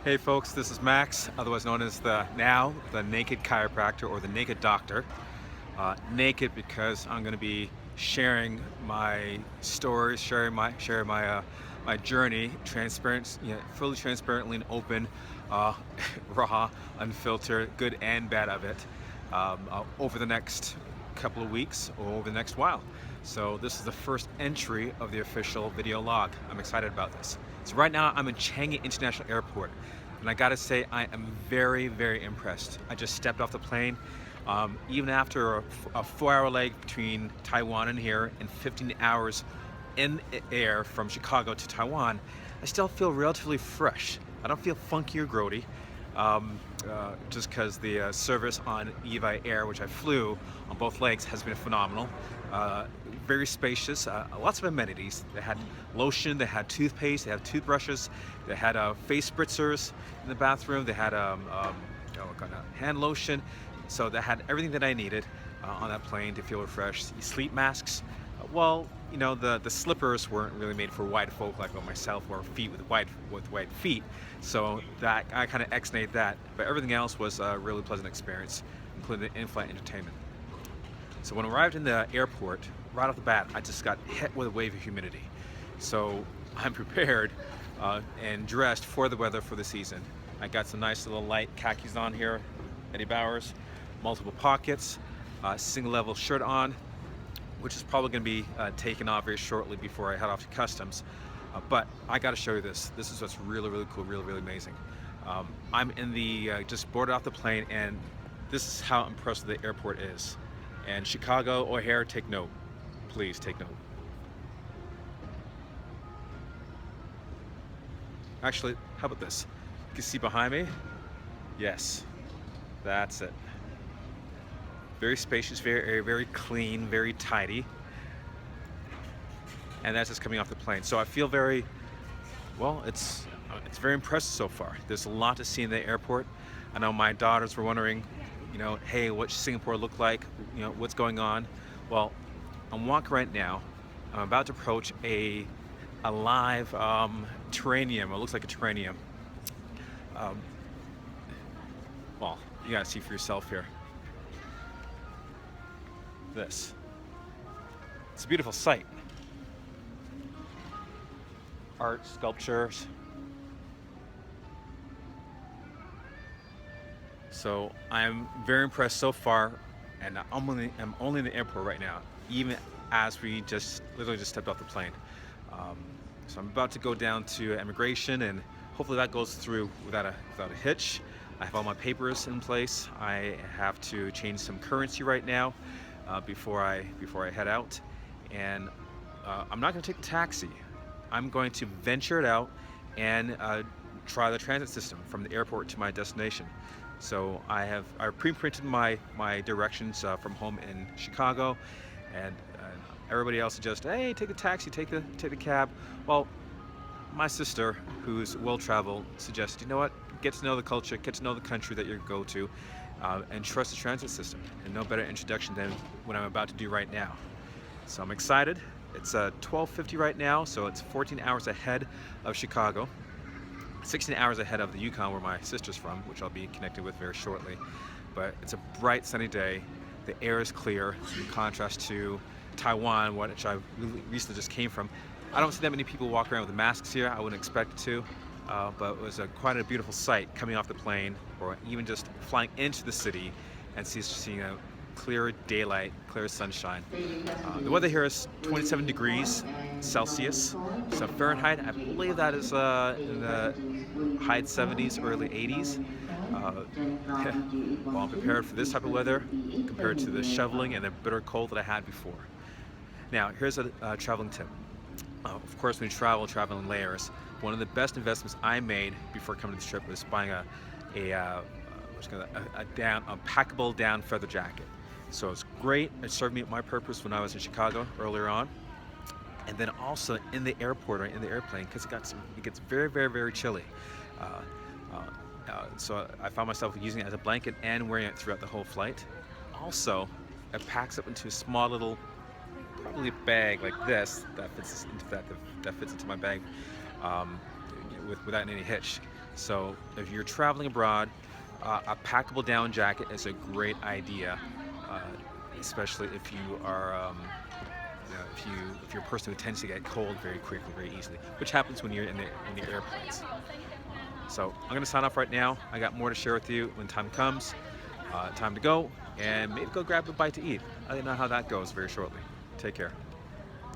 Hey folks, this is Max, otherwise known as the Naked Chiropractor or the Naked Doctor. Naked because I'm going to be sharing my stories, sharing my journey, transparent, fully transparently and open, uh, raw, unfiltered, good and bad of it, over the next couple of weeks or over the next while. So this is the first entry of the official video log. I'm excited about this. So right now I'm in Changi International Airport, and I gotta say I am very, very impressed. I just stepped off the plane. Even after a 4-hour leg between Taiwan and here and 15 hours in air from Chicago to Taiwan, I still feel relatively fresh. I don't feel funky or grody, just because the service on Evi Air, which I flew on both legs, has been phenomenal. Very spacious, lots of amenities. They had lotion, they had toothpaste, they had toothbrushes, they had face spritzers in the bathroom, they had hand lotion. So they had everything that I needed on that plane to feel refreshed. Sleep masks. The slippers weren't really made for wide folk like myself, or feet with wide feet. So that I kind of ex-nayed that. But everything else was a really pleasant experience, including the in-flight entertainment. So when I arrived in the airport, right off the bat, I just got hit with a wave of humidity. So I'm prepared and dressed for the weather for the season. I got some nice little light khakis on here, Eddie Bauer's, multiple pockets, single level shirt on, which is probably going to be taken off very shortly before I head off to customs. But I got to show you this. This is what's really, really cool, really, really amazing. I'm in the, just boarded off the plane, and this is how impressive the airport is. And Chicago, O'Hare, take note. Please take note. Actually, how about this? You can see behind me? Yes, that's it. Very spacious, very clean, very tidy. And that's just coming off the plane. So I feel very, well, it's very impressive so far. There's a lot to see in the airport. I know my daughters were wondering, hey, what Singapore look like? What's going on? Well, I'm walking right now. I'm about to approach a live terranium. It looks like a terranium. Well, you gotta see for yourself here. This. It's a beautiful sight. Art, sculptures. So I'm very impressed so far, and I'm only in the airport right now, even as we literally just stepped off the plane. So I'm about to go down to immigration, and hopefully that goes through without a hitch. I have all my papers in place. I have to change some currency right now before I head out, and I'm not going to take the taxi. I'm going to venture it out and try the transit system from the airport to my destination. So I pre-printed my directions from home in Chicago, and everybody else suggests, hey, take the taxi, take the cab. Well, my sister, who's well-traveled, suggests, you know what? Get to know the culture, get to know the country that you go to, and trust the transit system. And no better introduction than what I'm about to do right now. So I'm excited. It's 12:50 right now, so it's 14 hours ahead of Chicago, 16 hours ahead of the Yukon, where my sister's from, which I'll be connected with very shortly. But it's a bright, sunny day. The air is clear, in contrast to Taiwan, which I recently just came from. I don't see that many people walk around with masks here. I wouldn't expect to, but it was quite a beautiful sight coming off the plane, or even just flying into the city and seeing a clear daylight, clear sunshine. The weather here is 27 degrees Celsius. So Fahrenheit, I believe that is in the high 70s, early 80s. Well, I'm prepared for this type of weather compared to the shoveling and the bitter cold that I had before. Now, here's a traveling tip. Of course, when you travel in layers. One of the best investments I made before coming to this trip was buying a packable down feather jacket. So it's great. It served me my purpose when I was in Chicago earlier on, and then also in the airport or in the airplane, because it gets very, very, very chilly. So I found myself using it as a blanket and wearing it throughout the whole flight. Also, it packs up into a small little, probably a bag like this that fits into my bag without any hitch. So if you're traveling abroad, a packable down jacket is a great idea, uh, especially if you are, if you're a person who tends to get cold very quickly, very easily, which happens when you're in the airplanes. So I'm gonna sign off right now. I got more to share with you when time comes. Time to go, and maybe go grab a bite to eat. I don't know how that goes very shortly. Take care.